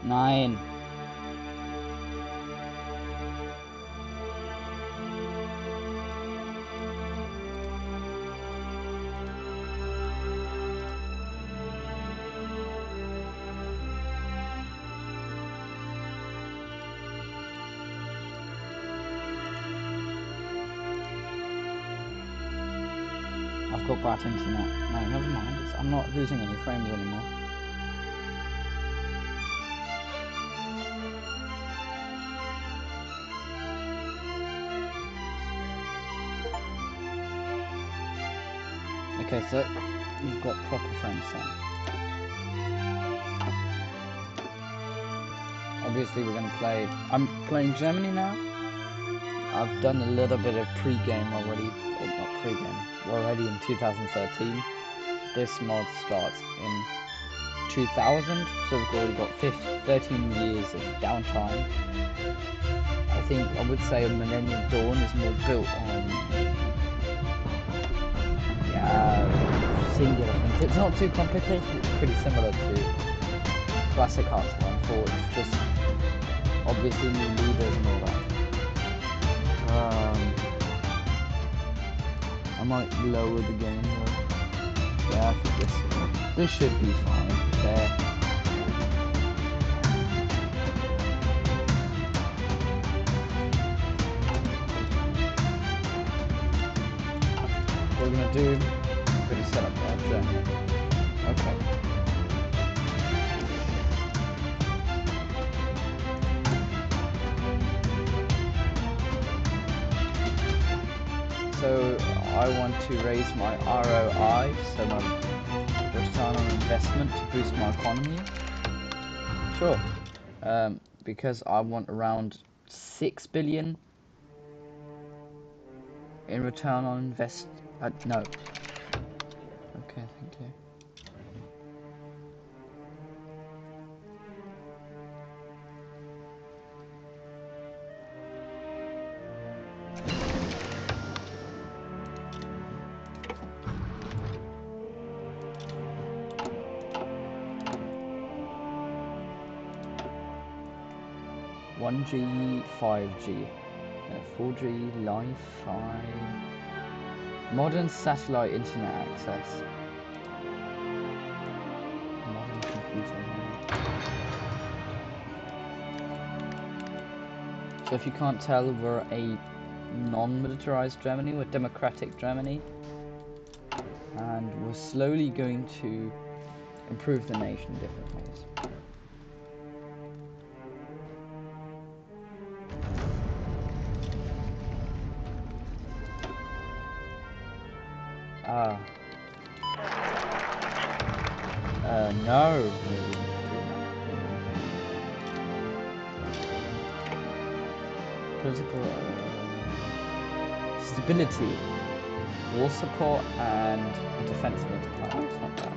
9. I've got bad internet. No, never mind. I'm not losing any frames anymore. Okay, so you've got proper frames now. Obviously we're going to play... I'm playing Germany now. I've done a little bit of pre-game already. Or not pre-game. We're already in 2013. This mod starts in 2000, so we've already got 13 years of downtime. I would say Millennium Dawn is more built on singular things. It's not too complicated, it's pretty similar to Classic Hearts 1 4. It's just obviously new leaders and all that. I might lower the game though. Yeah, I think this should be fine. There. What we're gonna do, we're gonna set up our journey. Okay. So I want to raise my ROI, so my return on investment, to boost my economy. Sure. Because I want around 6 billion in return on invest. No. Okay, thank you. One G, 5G, 4G, Li-Fi, modern satellite internet access, modern computer. So if you can't tell, we're a non-militarized Germany, we're democratic Germany, and we're slowly going to improve the nation in different ways. No. Political stability, war support, and a defense military. Oh, it's not bad.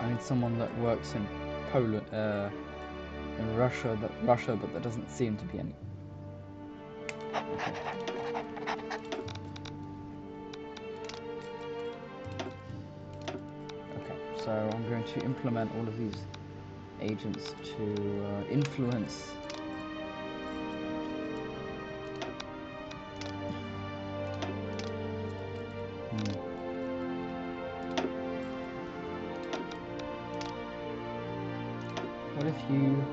I need someone that works in Poland, in Russia, but there doesn't seem to be any. Okay. So I'm going to implement all of these agents to influence What if you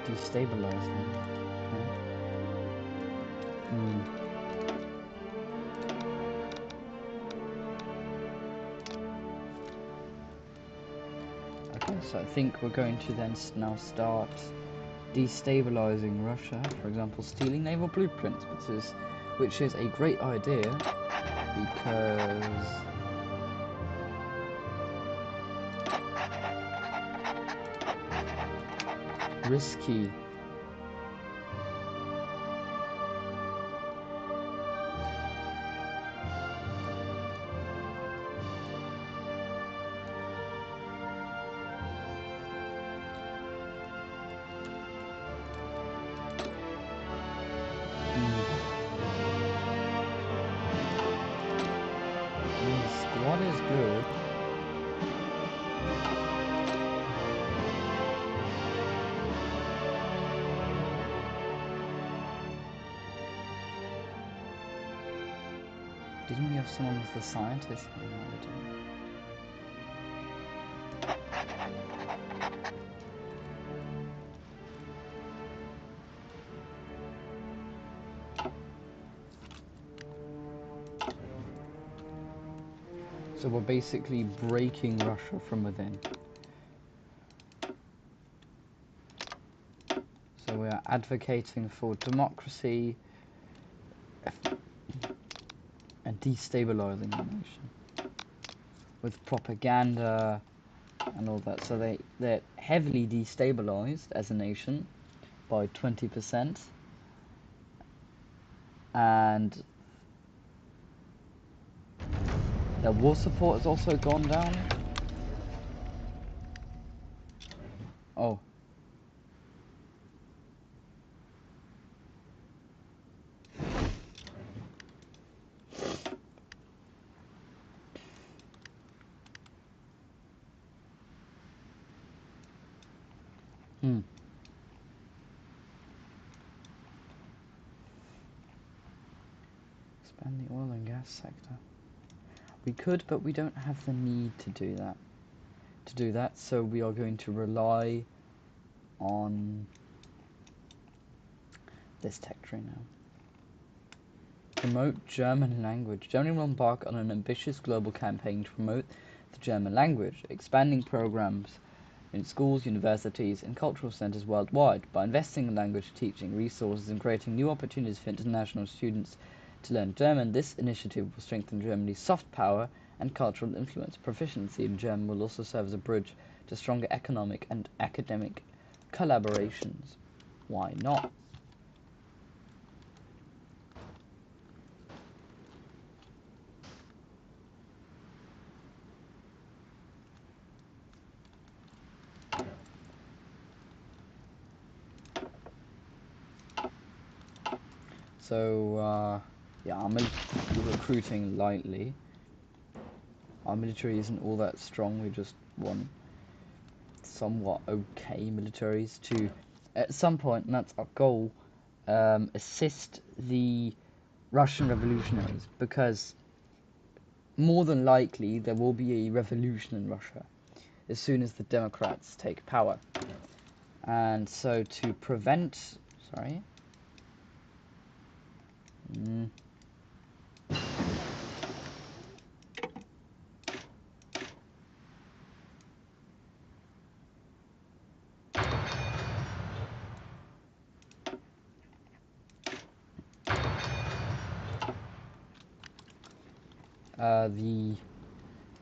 destabilize them? Okay, so I think we're going to then now start destabilizing Russia, for example, stealing naval blueprints, which is a great idea because risky. Didn't we have someone as the scientist? Oh, no, we didn't. So we're basically breaking Russia from within. So we are advocating for democracy and destabilizing the nation with propaganda and all that. So they're heavily destabilized as a nation by 20%, and their war support has also gone down. Oh. Expand the oil and gas sector. We could, but we don't have the need to do that. So we are going to rely on this tech tree now. Promote German language. Germany will embark on an ambitious global campaign to promote the German language, expanding programs in schools, universities, and cultural centers worldwide. By investing in language teaching resources and creating new opportunities for international students to learn German, this initiative will strengthen Germany's soft power and cultural influence. Proficiency in German will also serve as a bridge to stronger economic and academic collaborations. Why not? So, yeah, I'm recruiting lightly. Our military isn't all that strong. We just want somewhat okay militaries to, at some point, and that's our goal, assist the Russian revolutionaries, because more than likely there will be a revolution in Russia as soon as the Democrats take power. And so to prevent... Sorry?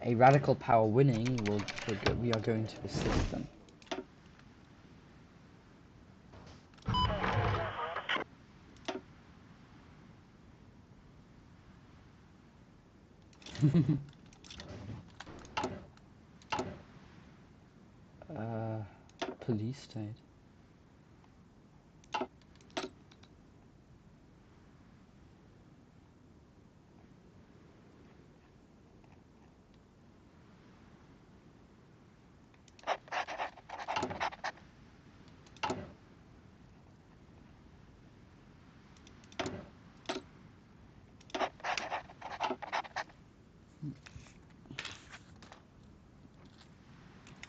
A radical power winning, we are going to assist them. Police state.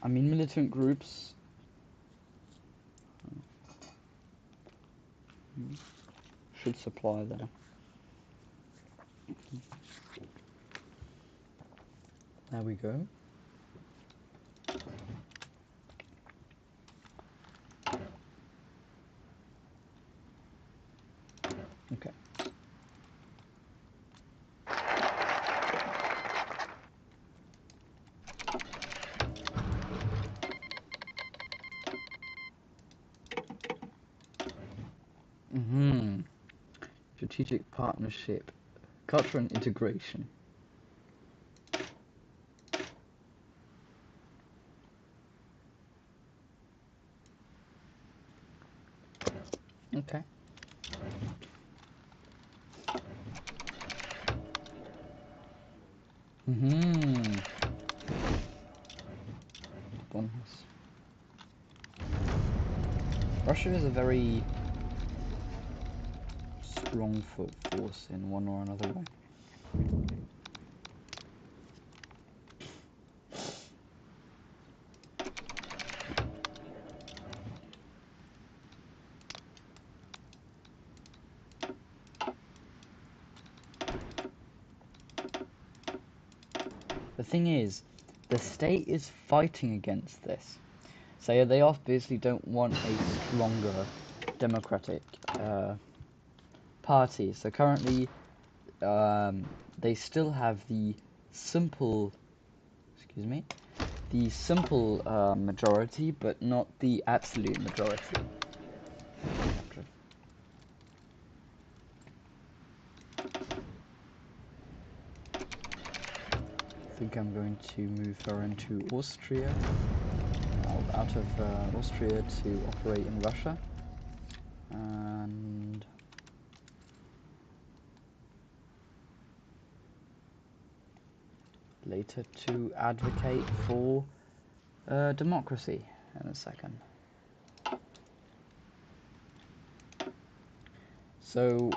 I mean, militant groups should supply there. There we go. Okay. Strategic partnership, culture and integration. Okay. Russia is a very strong force in one or another way. The thing is, the state is fighting against this. So they obviously don't want a stronger democratic party. So currently, they still have the simple, majority, but not the absolute majority. I think I'm going to move her into Austria, out of Austria to operate in Russia, and later to advocate for democracy in a second. So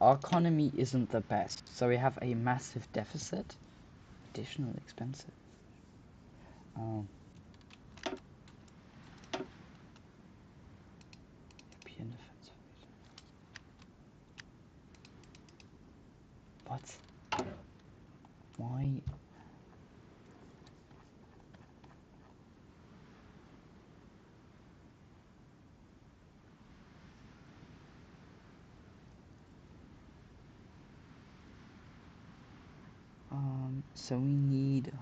our economy isn't the best, so we have a massive deficit. Additional expensive. European defense. What? Why? So we need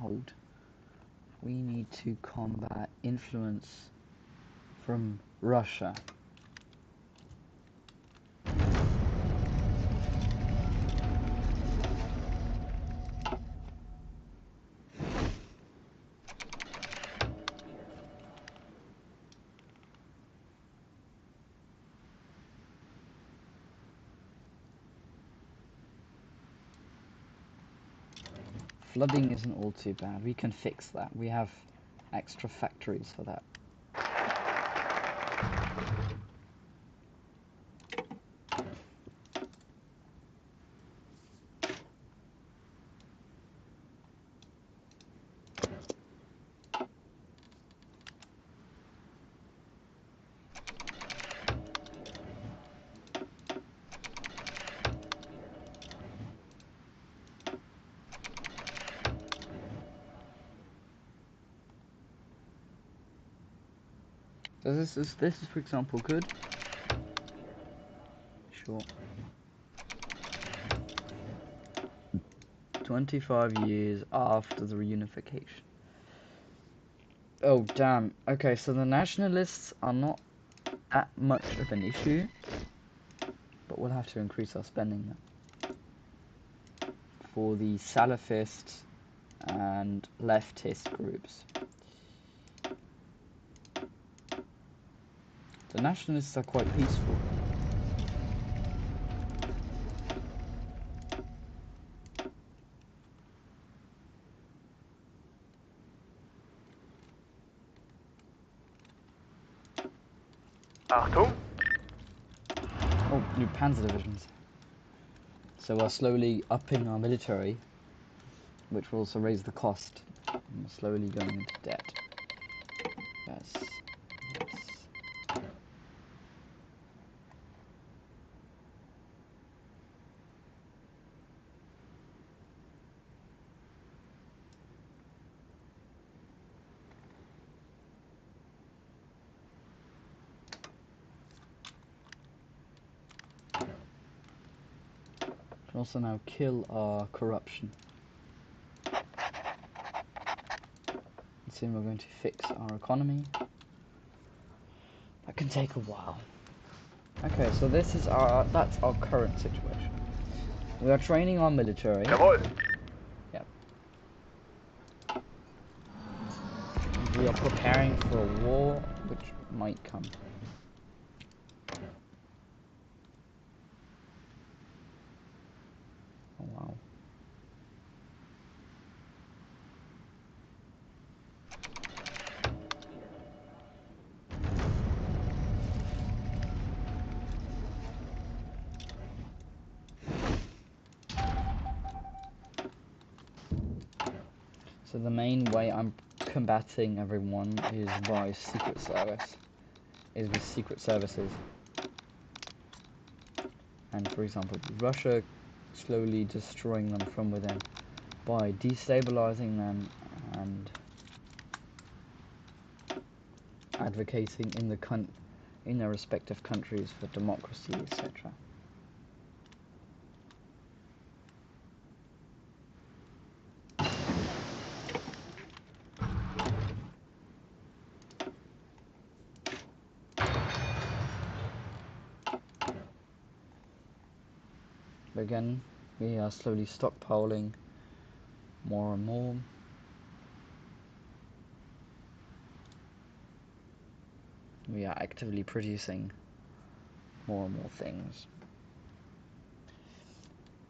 to combat influence from Russia. Flooding isn't all too bad. We can fix that. We have extra factories for that. So this is for example good. Sure. 25 years after the reunification. Oh damn. Okay, so the nationalists are not that much of an issue, but we'll have to increase our spending now. For the Salafist and leftist groups. The nationalists are quite peaceful. Achtung! Oh, new panzer divisions. So we're slowly upping our military, which will also raise the cost. And we're slowly going into debt. Yes. Yes. We can also now kill our corruption. And soon we're going to fix our economy. That can take a while. Okay, so that's our current situation. We are training our military. Jawohl! Yep. We are preparing for a war which might come. Oh wow. So the main way I'm combating everyone is by secret service. Is with secret services. And for example, Russia slowly destroying them from within. by destabilizing them and advocating in their respective countries for democracy, etc. Again, we are slowly stockpiling more and more. We are actively producing more and more things.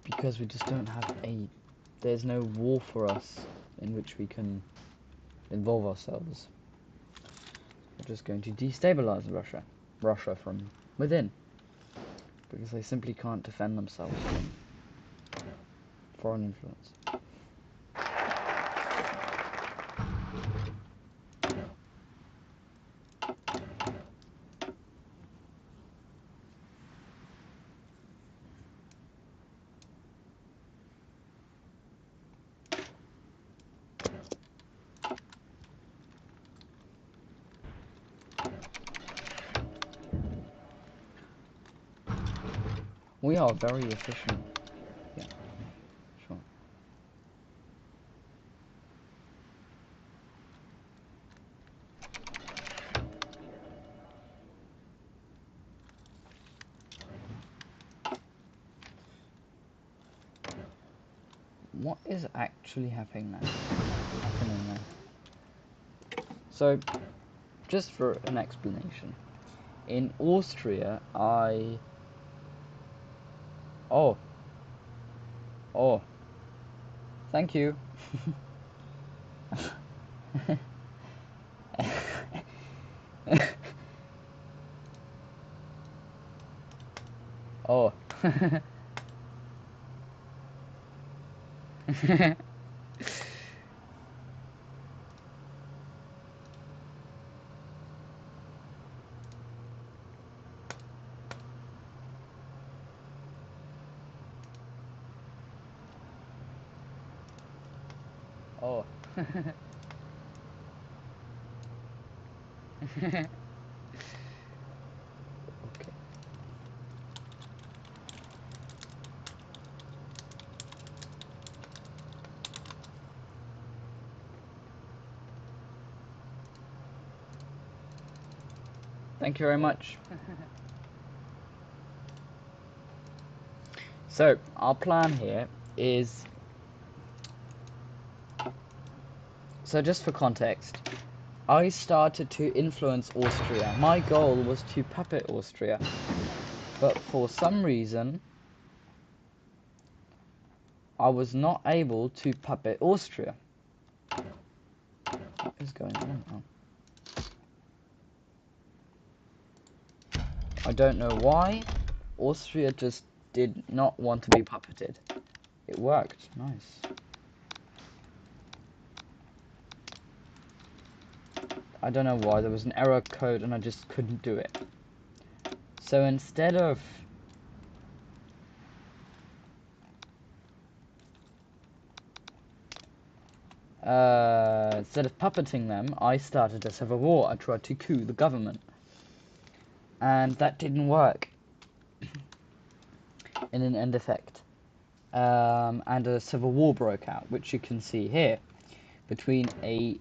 Because we just don't have there's no war for us in which we can involve ourselves. We're just going to destabilize Russia from within. Because they simply can't defend themselves from foreign influence. We are very efficient. Yeah, sure. What is actually happening now? So, just for an explanation, in Austria, Oh, thank you. Oh. Oh. Okay. Thank you very much. So, our plan here is... So just for context, I started to influence Austria. My goal was to puppet Austria. But for some reason, I was not able to puppet Austria. What is going on now? I don't know why. Austria just did not want to be puppeted. It worked. Nice. I don't know why. There was an error code and I just couldn't do it. So instead of puppeting them, I started a civil war. I tried to coup the government. And that didn't work. In an end effect. And a civil war broke out, which you can see here, between a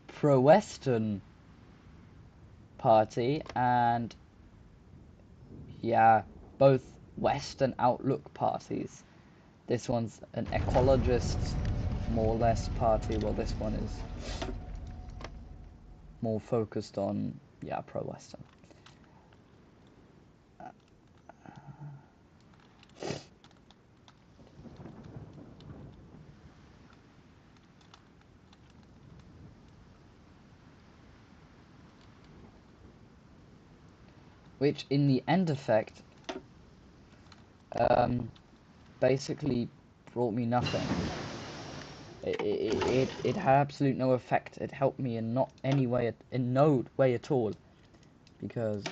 pro-Western party and, yeah, both Western outlook parties. This one's an ecologist, more or less, party, while this one is more focused on, yeah, pro-Western. Which, in the end effect, basically brought me nothing. It had absolute no effect. It helped me in no way at all, because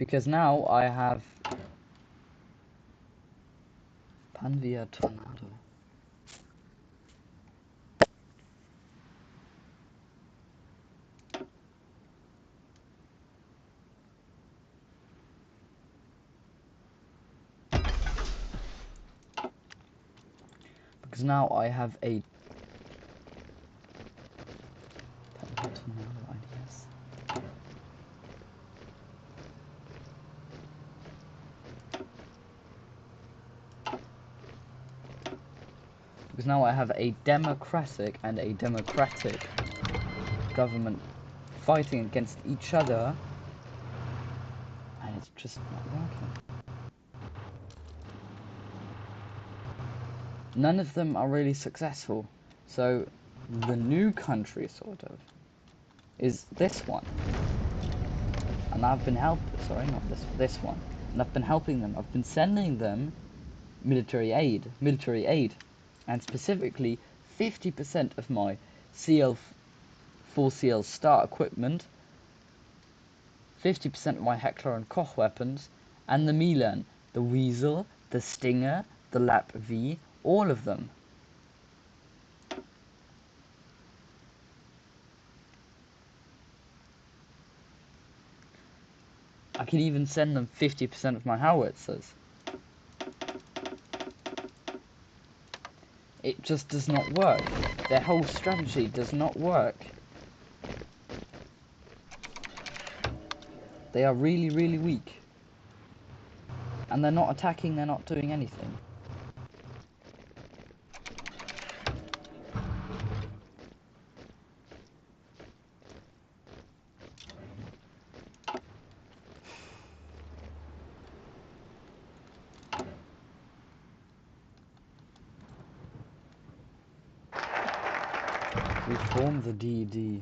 Because now I have Panvia Tornado. Because now I have a Panvia Tornado ideas. Because now I have a democratic and a democratic government fighting against each other, and it's just not working. None of them are really successful. So the new country, sort of, is this one. And I've been sorry, not this one. And I've been helping them. I've been sending them military aid, and specifically 50% of my CL4CL Star equipment, 50% of my Heckler and Koch weapons, and the Milan, the Weasel, the Stinger, the Lap V, all of them. I can even send them 50% of my howitzers. It just does not work. Their whole strategy does not work. They are really, really weak. And they're not attacking, they're not doing anything. We formed the DD.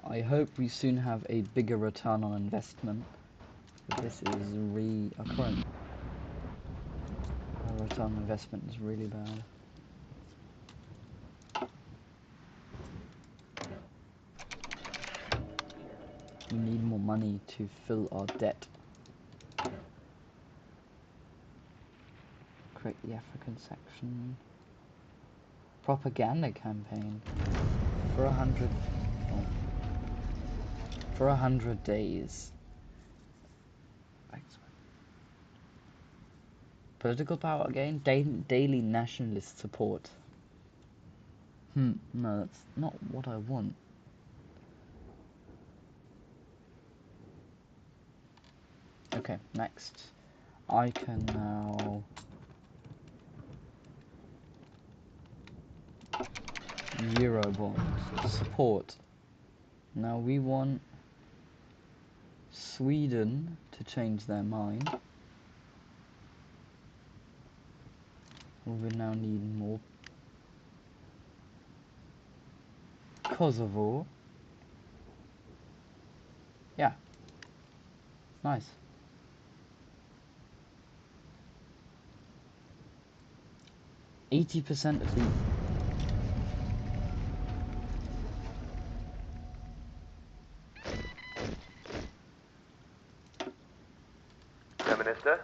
I hope we soon have a bigger return on investment. But this is our current return on investment is really bad. We need more money to fill our debt. Create the African section. Propaganda campaign for 100 days. Political power again. Daily nationalist support. No, that's not what I want. Okay, next. I can now Eurobond support. Now we want Sweden to change their mind. We will now need more. Kosovo. Yeah. Nice. %80 of the Minister?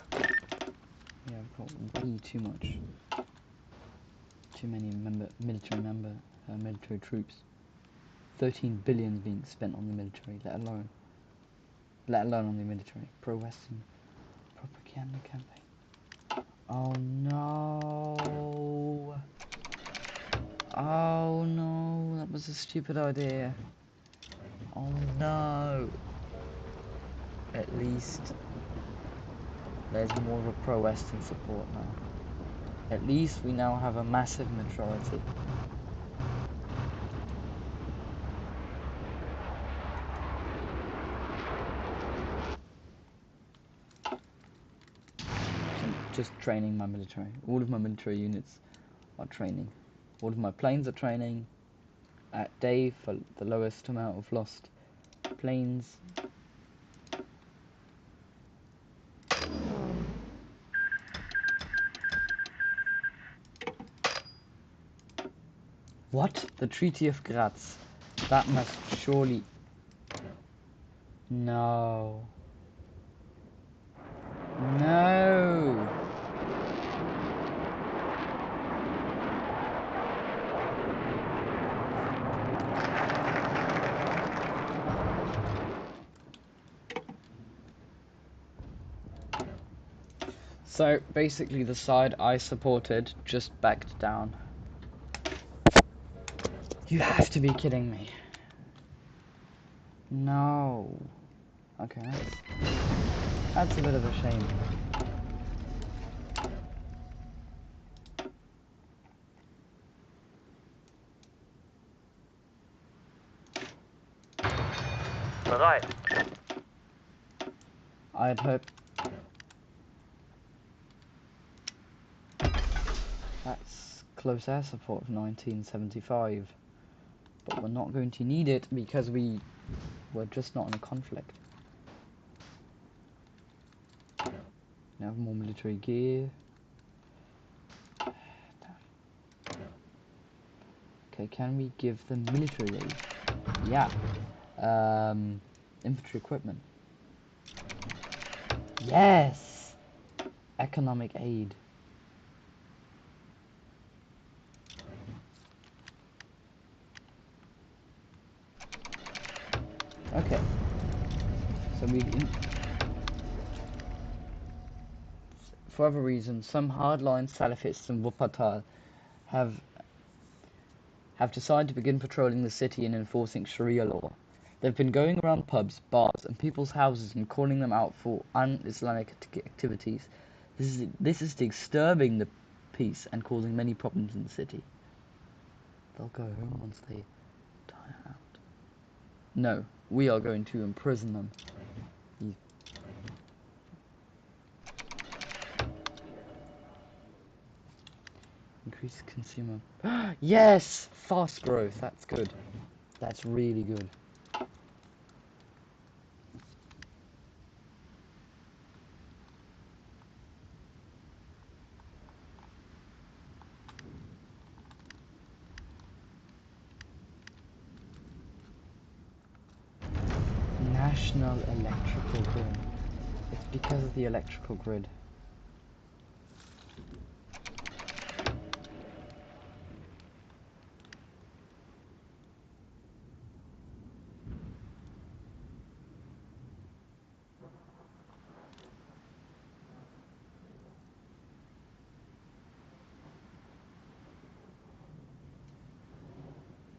Yeah, I've got way too much. Too many military troops. 13 billion being spent on the military, let alone on the military. Pro-Western propaganda campaign. Oh no! Oh no! That was a stupid idea. Oh no! At least there's more of a pro-Western support now. At least we now have a massive majority. Just training my military. All of my military units are training. All of my planes are training at day for the lowest amount of lost Planes. What? The Treaty of Graz. That must surely... No. No. So basically the side I supported just backed down. You have to be kidding me. No. Okay, that's a bit of a shame. Bereit. I'd hope that's close air support of 1975, but we're not going to need it because we're just not in a conflict. We have more military gear. Okay, can we give them military aid? Yeah. Infantry equipment. Yes! Economic aid. Okay. So for other reasons, some hardline Salafists in Wuppertal have decided to begin patrolling the city and enforcing Sharia law. They've been going around pubs, bars, and people's houses and calling them out for un-Islamic activities. This is disturbing the peace and causing many problems in the city. They'll go home once they die out. No, we are going to imprison them. Increase consumer... Yes! Fast growth, that's good. That's really good. National electrical grid. It's because of the electrical grid.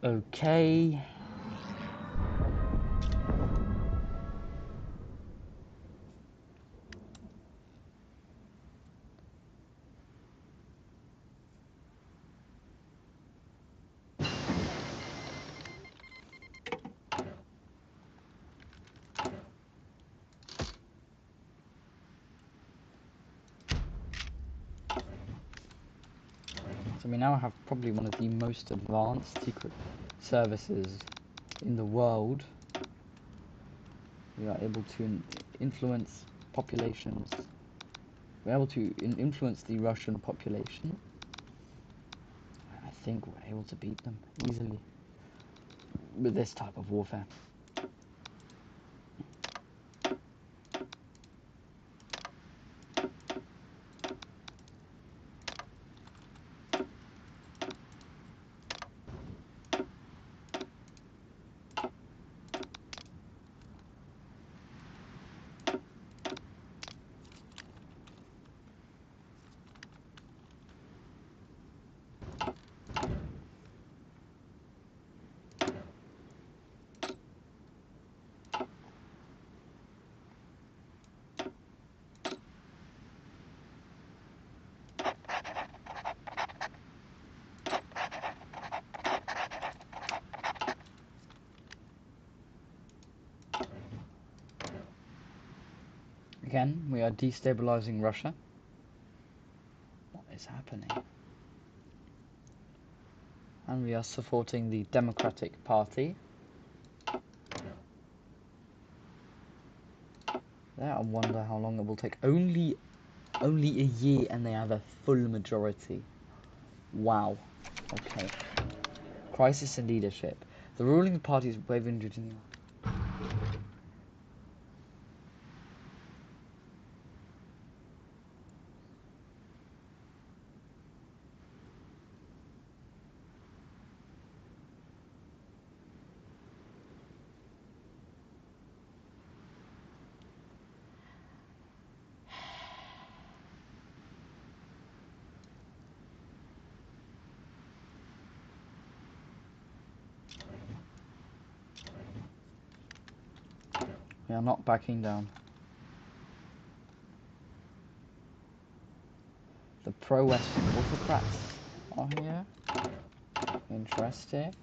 Okay. So we now have probably one of the most advanced secret services in the world. We are able to influence populations. We're able to influence the Russian population. I think we're able to beat them easily with this type of warfare. Again, we are destabilizing Russia. What is happening? And we are supporting the Democratic Party. there. I wonder how long it will take. Only a year and they have a full majority. Wow. Okay. Crisis in leadership. The ruling party is wavering Virginia. We are not backing down. The pro-Western Orthodox are here. Interesting.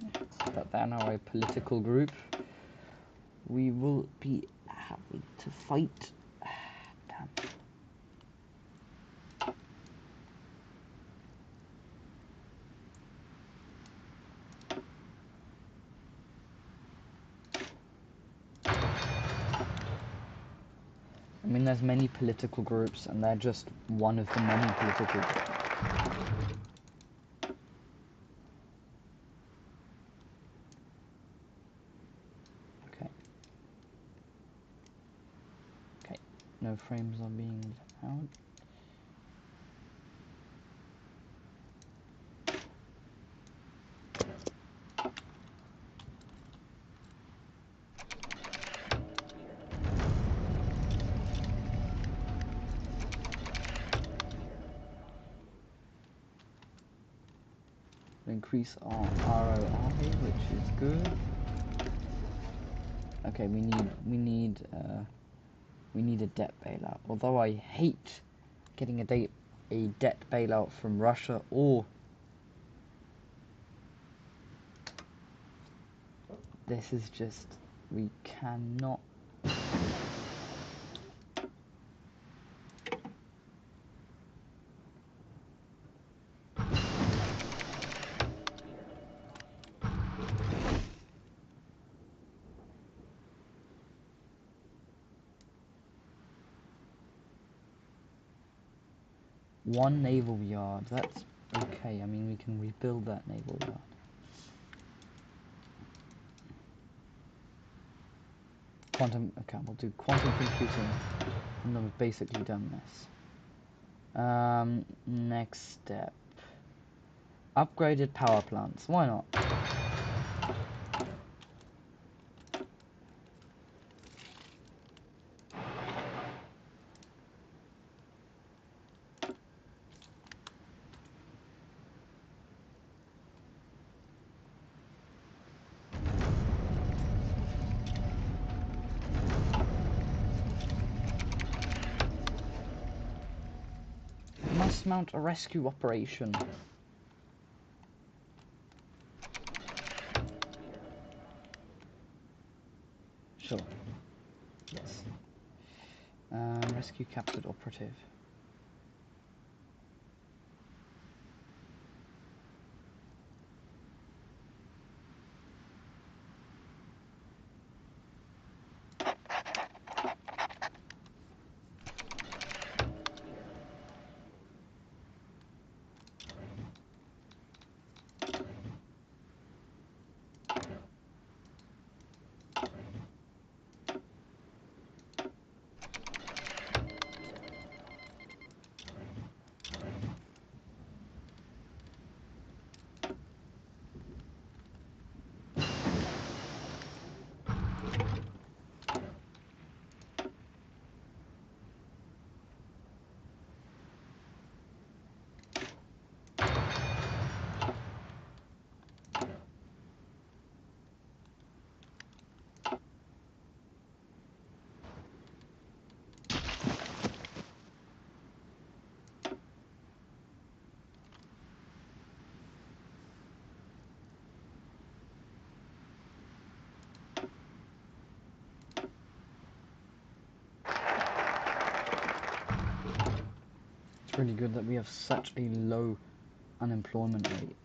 But they are now a political group. We will be having to fight. Damn. I mean, there's many political groups, and they're just one of the many political groups. Okay. Okay. No frames are being out. Increase our ROI, which is good. Okay, we need a debt bailout. Although I hate getting a debt bailout from Russia, or this is just, we cannot. One naval yard, that's okay. I mean, we can rebuild that naval yard. Okay, we'll do quantum computing, and then we've basically done this. Next step. Upgraded power plants, why not? Must mount a rescue operation. Sure. Yes. Rescue captured operative. It's really good that we have such a low unemployment rate.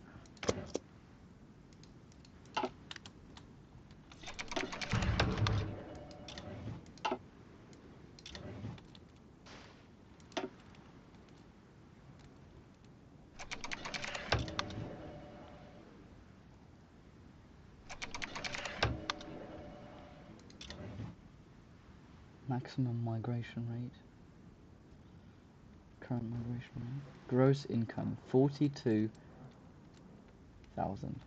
maximum migration rate. Current migration rate. Gross income 42,000.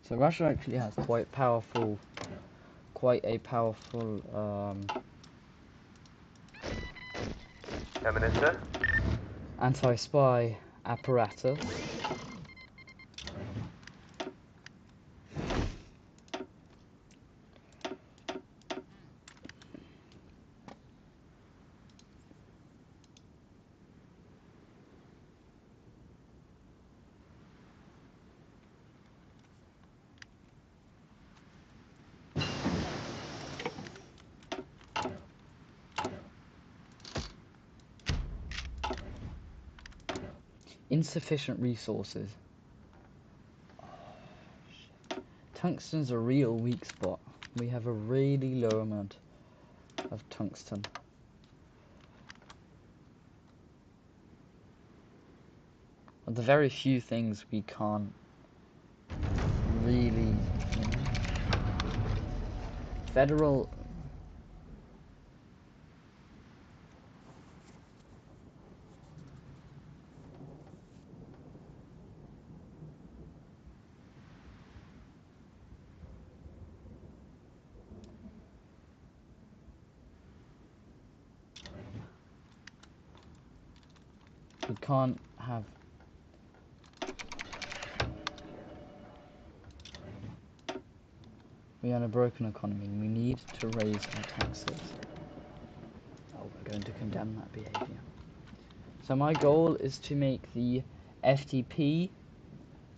So Russia actually has quite a powerful Minister? anti-spy apparatus. Insufficient resources. Tungsten's a real weak spot. We have a really low amount of tungsten. The very few things we can't really, federal. We can't have. We are in a broken economy. We need to raise our taxes. Oh, we're going to condemn that behavior. So my goal is to make the FDP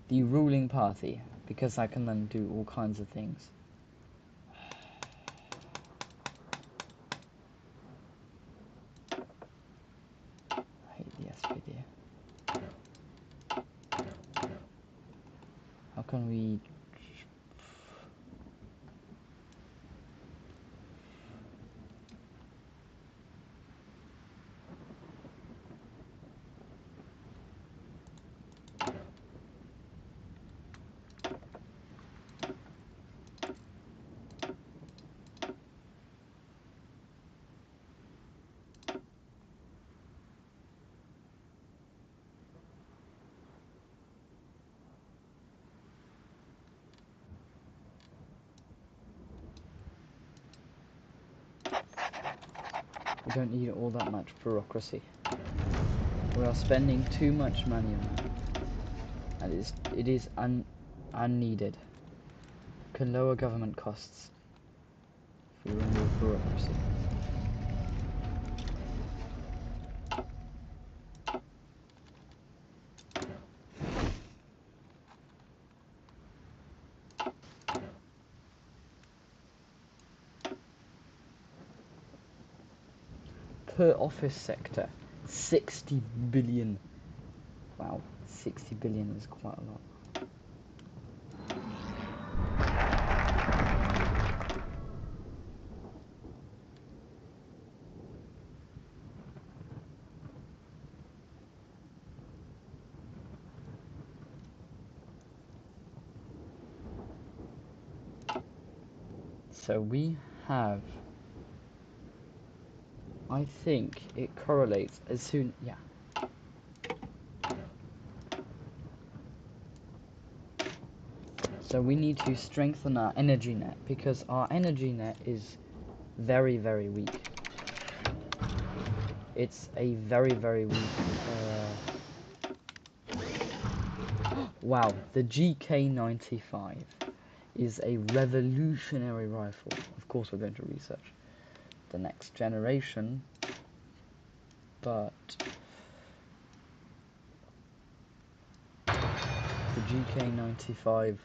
the ruling party, because I can then do all kinds of things. I hate the SPD. How can we... We don't need all that much bureaucracy. We are spending too much money on that. And it is unneeded. Can lower government costs if we remove bureaucracy. Per office sector, 60 billion. Wow, 60 billion is quite a lot. So we have, I think it correlates as soon, yeah. So we need to strengthen our energy net, because our energy net is very, very weak. It's a very, very weak... Wow, the GK95 is a revolutionary rifle. Of course we're going to research the next generation, but the GK95,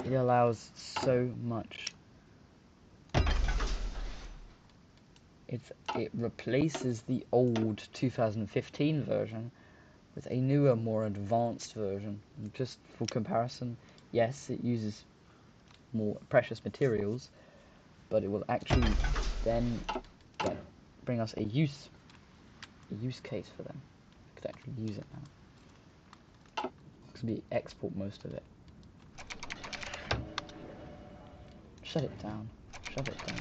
it allows so much. It replaces the old 2015 version with a newer, more advanced version. And just for comparison, yes, it uses more precious materials, but it will actually then bring us a use use case for them. I could actually use it now. Because we export most of it. Shut it down. Shut it down.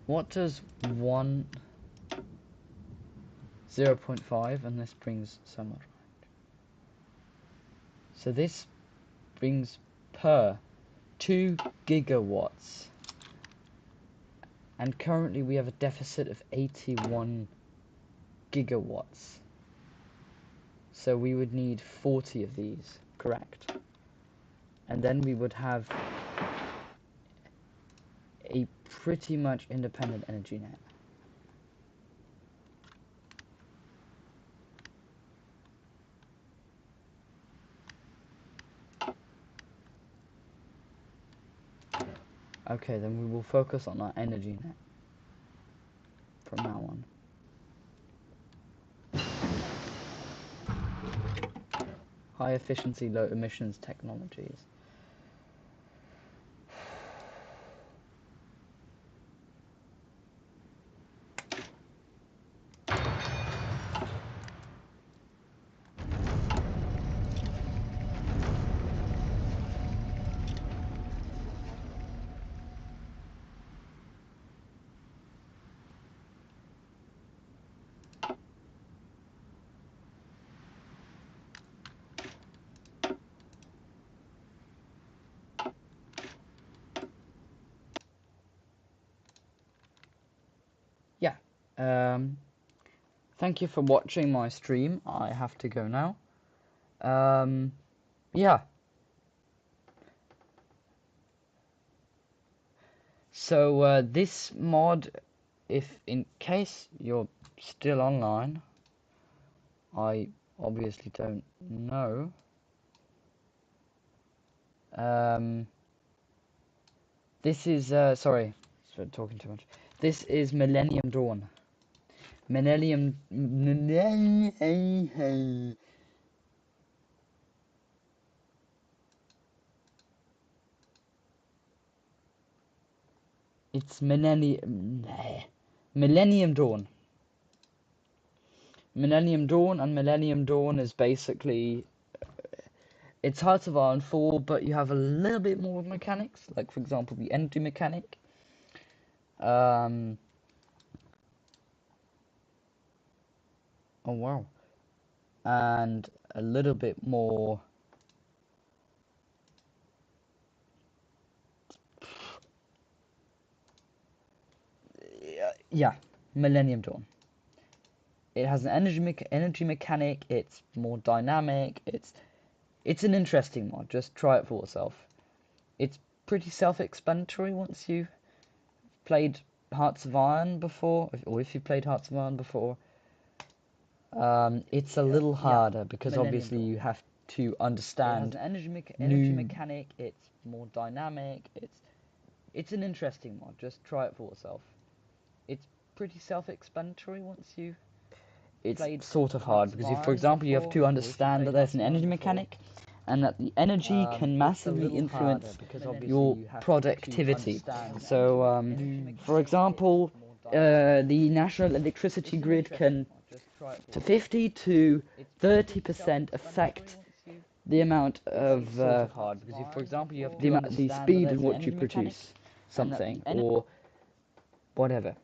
What does 0.5, and this brings so much. So this brings per 2 gigawatts. And currently we have a deficit of 81 gigawatts. So we would need 40 of these, correct? And then we would have a pretty much independent energy net. Okay, then we will focus on our energy net from now on. High efficiency, low emissions technologies. Yeah. Thank you for watching my stream. I have to go now. Yeah. So this mod, if in case you're still online, I obviously don't know. This is sorry, talking too much. This is Millennium Dawn. It's Millennium Dawn. Millennium Dawn, and Millennium Dawn is basically it's Hearts of Iron 4, but you have a little bit more mechanics, like for example the energy mechanic. Oh wow. And a little bit more yeah, Millennium Dawn. It has an energy mechanic, it's more dynamic, it's an interesting mod, just try it for yourself. It's pretty self-explanatory once you've played Hearts of Iron before, or if you played Hearts of Iron before. It's a little harder because obviously you have to understand. It has an energy mechanic. It's more dynamic. It's an interesting mod. Just try it for yourself. It's pretty self-explanatory once you. It's sort of hard because, for example, you have to understand that there's an energy mechanic, and that the energy can massively influence your productivity. So, for example, the national electricity grid can to 50 to 30% affect the amount of the speed in which you produce something or whatever.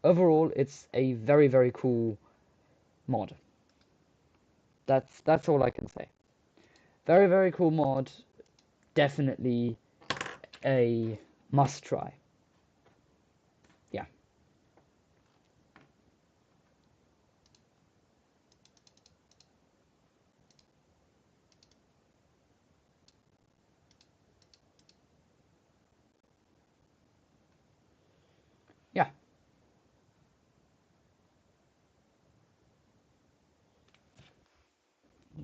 Overall, it's a very, very cool mod. That's all I can say. Very, very cool mod. Definitely a must try. Yeah. Yeah.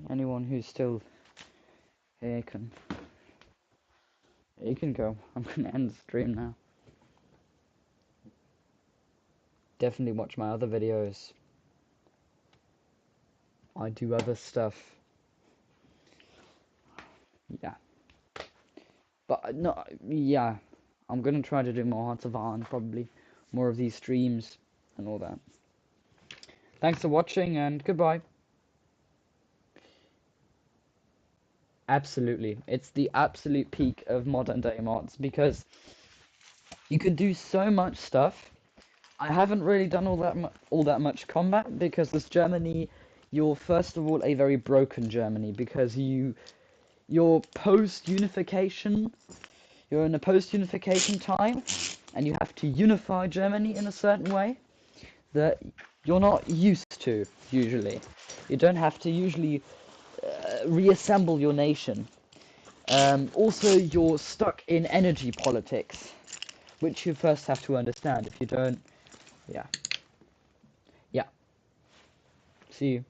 Anyone who's still here can go. I'm gonna end the stream now. Definitely watch my other videos. I do other stuff. Yeah. But no, yeah. I'm gonna try to do more Hearts of Iron, probably more of these streams and all that. Thanks for watching and goodbye. Absolutely, it's the absolute peak of modern day mods because you can do so much stuff. I haven't really done all that much combat because this Germany, you're first of all a very broken Germany because you're post-unification. You're in a post-unification time, and you have to unify Germany in a certain way that you're not used to usually. You don't have to usually reassemble your nation. Also, you're stuck in energy politics, which you first have to understand. If you don't, yeah. See you.